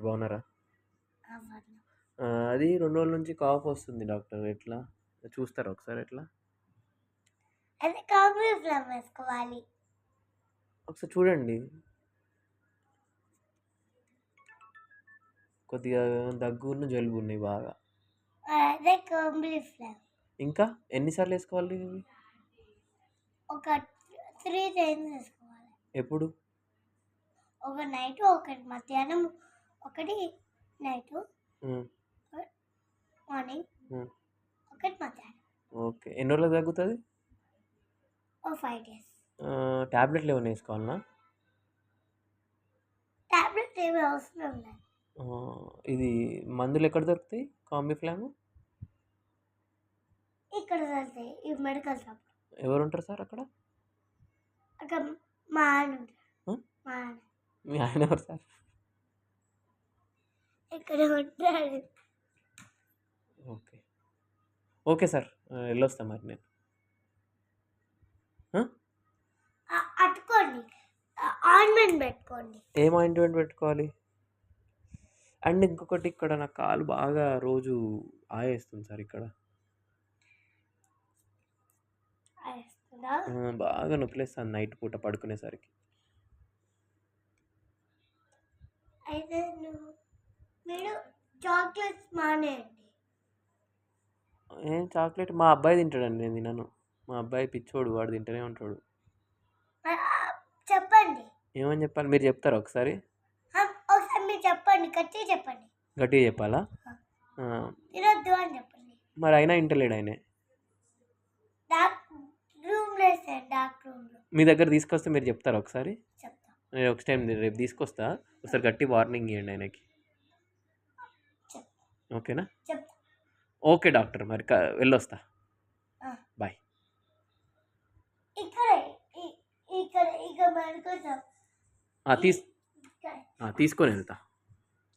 Doctor బాగున్నారా? అవ్వదు. అది 2 రోజుల నుంచి కాఫ్ వస్తుంది డాక్టర్. ఎట్లా? చూస్తారా ఒకసారి ఎట్లా? అది కాఫీ ఫ్లమ్ వేసుకోవాలి. ఒకసారి చూడండి. కొద్దిగా దగ్గును, జలుబున్నాయి బాగా. అదే కాంబీ ఫ్లమ్. ఇంకా ఎన్ని సార్లు వేసుకోవాలి ఇవి? ఒక 3 టైమ్స్ వేసుకోవాలి. ఎప్పుడు? ఒక నైట్, ఒకటి మధ్యాహ్నం, ఒకటి నైట్, మార్నింగ్, ఒకటి మధ్యాహ్నం. ఓకే. ఎన్ని రోజులకు తగ్గుతుంది? ఓ 5 days. టాబ్లెట్లు ఏమైనా వేసుకోవాలనా? టాబ్లెట్ ఏమి అవసరం లేదు. ఇది మందులు ఎక్కడ దొరుకుతాయి కాంబీ ఫ్లామ్? ఇక్కడ దొరుకుతాయి ఈ మెడికల్ షాప్. ఎవరు ఉంటారు సార్ అక్కడ? అక్కడ మా ఆయన ఉంటాడు. మా ఆయన. మీ ఆయన ఎవరు సార్? ఇక్కడ ఉంటాడు. ఓకే ఓకే సార్, వెళ్ళొస్తా మరి నేను. అట్టుకోండి, ఆయింట్మెంట్ పెట్టుకోండి. ఏం ఆయింట్మెంట్ పెట్టుకోవాలి? అండ్ ఇంకొకటి, ఇక్కడ నా కాలు బాగా రోజు ఆయేస్తుంది సార్. ఇక్కడ బాగా నొప్పిలేస్తుంది నైట్ పూట పడుకునేసరికి. అయితే మీరు చాక్లెట్స్ మానేయండి. ఏం చాక్లెట్? మా అబ్బాయి తింటాడండి, నేను తినను. మా అబ్బాయి పిచ్చోడు, వాడు తింటూనే ఉంటాడు. చెప్పండి. ఏమని చెప్పాలి? మీరు చెప్తారా ఒకసారి? ఒకసారి మీరు చెప్పండి, గట్టిగా చెప్పండి. గట్టిగా చెప్పాలా? తినొద్దు అని చెప్పండి. మరి అయినా ఇంటలేడు ఆయనే. మీ దగ్గర తీసుకొస్తే మీరు చెప్తారా ఒకసారి? నేను ఒక టైం రేపు తీసుకొస్తా, ఒకసారి గట్టి వార్నింగ్ ఇవ్వండి ఆయనకి. ఓకేనా? ఓకే డాక్టర్, మరి వెళ్ళొస్తా. బాయ్. తీసుకొని వెళ్తా.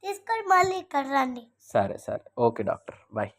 తీసుకొని మళ్ళీ ఇక్కడ రండి. సరే సరే, ఓకే డాక్టర్, బాయ్.